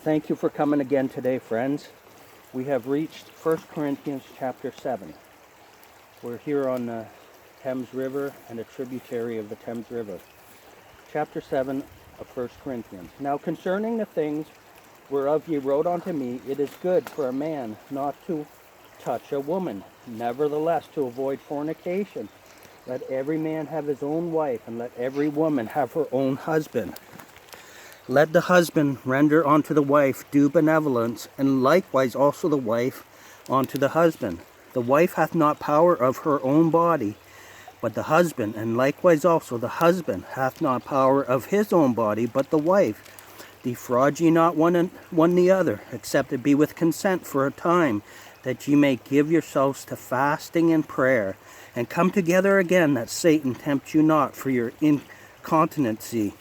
Thank you for coming again today, friends. We have reached 1 Corinthians chapter 7. We're here on the Thames River and a tributary of the Thames River. Chapter 7 of 1 Corinthians. Now concerning the things whereof ye wrote unto me, it is good for a man not to touch a woman, nevertheless to avoid fornication. Let every man have his own wife, and let every woman have her own husband. Let the husband render unto the wife due benevolence, and likewise also the wife unto the husband. The wife hath not power of her own body, but the husband, and likewise also the husband hath not power of his own body, but the wife. Defraud ye not one the other, except it be with consent for a time, that ye may give yourselves to fasting and prayer, and come together again, that Satan tempt you not for your incontinency.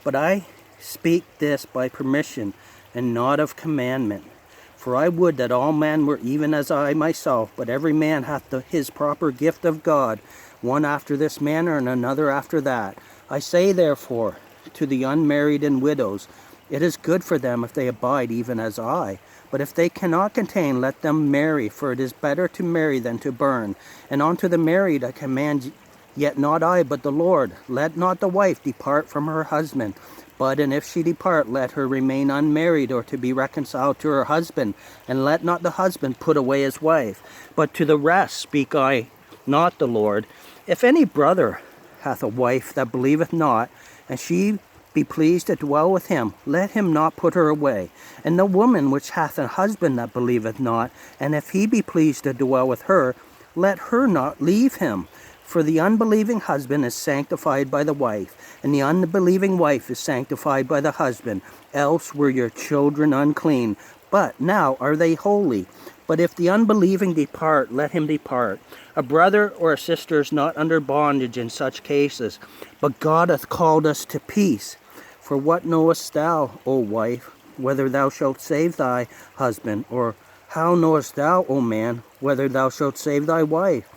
But I speak this by permission, and not of commandment. For I would that all men were even as I myself, but every man hath his proper gift of God, one after this manner, and another after that. I say therefore to the unmarried and widows, it is good for them if they abide even as I. But if they cannot contain, let them marry, for it is better to marry than to burn. And unto the married I command, yet not I, but the Lord, let not the wife depart from her husband. But and if she depart, let her remain unmarried, or to be reconciled to her husband. And let not the husband put away his wife. But to the rest speak I, not the Lord. If any brother hath a wife that believeth not, and she be pleased to dwell with him, let him not put her away. And the woman which hath a husband that believeth not, and if he be pleased to dwell with her, let her not leave him. For the unbelieving husband is sanctified by the wife, and the unbelieving wife is sanctified by the husband. Else were your children unclean, but now are they holy. But if the unbelieving depart, let him depart. A brother or a sister is not under bondage in such cases, but God hath called us to peace. For what knowest thou, O wife, whether thou shalt save thy husband? Or how knowest thou, O man, whether thou shalt save thy wife?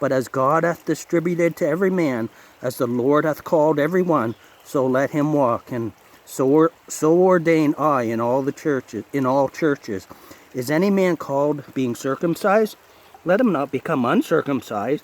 But as God hath distributed to every man, as the Lord hath called every one, so let him walk. And so ordain I in all churches. Is any man called being circumcised? Let him not become uncircumcised.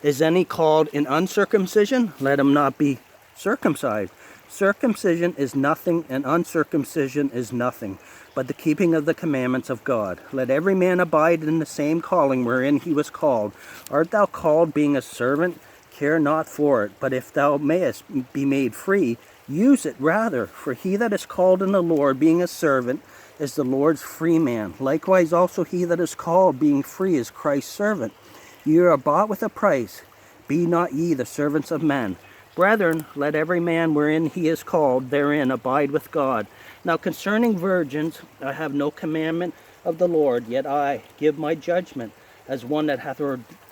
Is any called in uncircumcision? Let him not be circumcised. Circumcision is nothing, and uncircumcision is nothing, but the keeping of the commandments of God. Let every man abide in the same calling wherein he was called. Art thou called being a servant? Care not for it. But if thou mayest be made free, use it rather. For he that is called in the Lord being a servant is the Lord's free man. Likewise also he that is called being free is Christ's servant. Ye are bought with a price. Be not ye the servants of men. Brethren, let every man wherein he is called therein abide with God. Now concerning virgins, I have no commandment of the Lord, yet I give my judgment as one that hath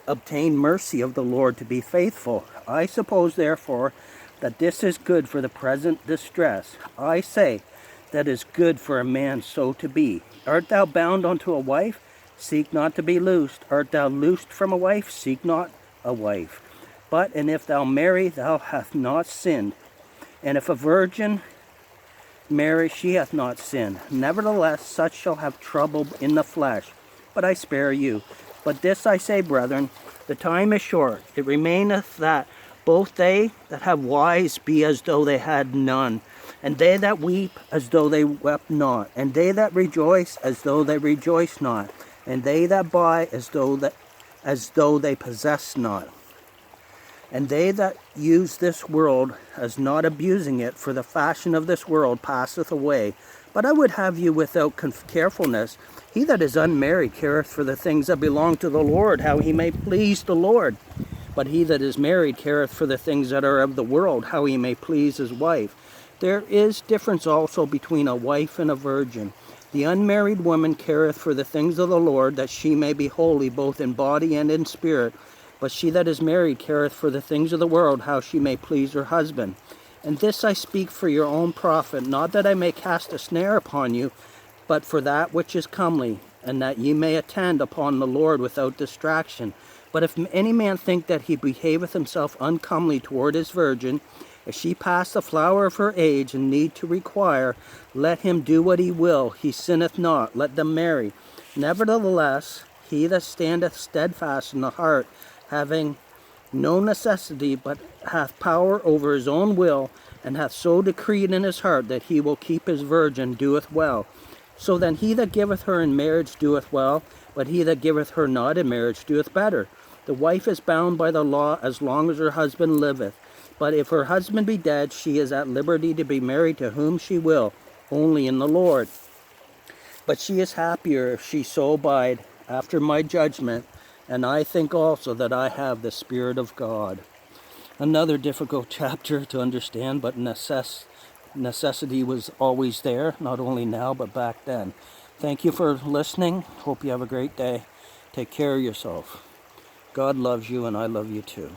obtained mercy of the Lord to be faithful. I suppose therefore that this is good for the present distress. I say that is good for a man so to be. Art thou bound unto a wife? Seek not to be loosed. Art thou loosed from a wife? Seek not a wife. But, and if thou marry, thou hast not sinned. And if a virgin marry, she hath not sinned. Nevertheless, such shall have trouble in the flesh. But I spare you. But this I say, brethren, the time is short. It remaineth that both they that have wives be as though they had none, and they that weep as though they wept not, and they that rejoice as though they rejoice not, and they that buy as though they possess not. And they that use this world as not abusing it, for the fashion of this world passeth away. But I would have you without carefulness. He that is unmarried careth for the things that belong to the Lord, how he may please the Lord. But he that is married careth for the things that are of the world, how he may please his wife. There is difference also between a wife and a virgin. The unmarried woman careth for the things of the Lord, that she may be holy both in body and in spirit. But she that is married careth for the things of the world, how she may please her husband. And this I speak for your own profit, not that I may cast a snare upon you, but for that which is comely, and that ye may attend upon the Lord without distraction. But if any man think that he behaveth himself uncomely toward his virgin, If she pass the flower of her age and need to require, let him do what he will, he sinneth not, let them marry. Nevertheless, he that standeth steadfast in the heart, having no necessity, but hath power over his own will, and hath so decreed in his heart that he will keep his virgin, doeth well. So then he that giveth her in marriage doeth well, but he that giveth her not in marriage doeth better. The wife is bound by the law as long as her husband liveth. But if her husband be dead, she is at liberty to be married to whom she will, only in the Lord. But she is happier if she so abide after my judgment, and I think also that I have the Spirit of God. Another difficult chapter to understand, but necessity was always there, not only now, but back then. Thank you for listening. Hope you have a great day. Take care of yourself. God loves you, and I love you too.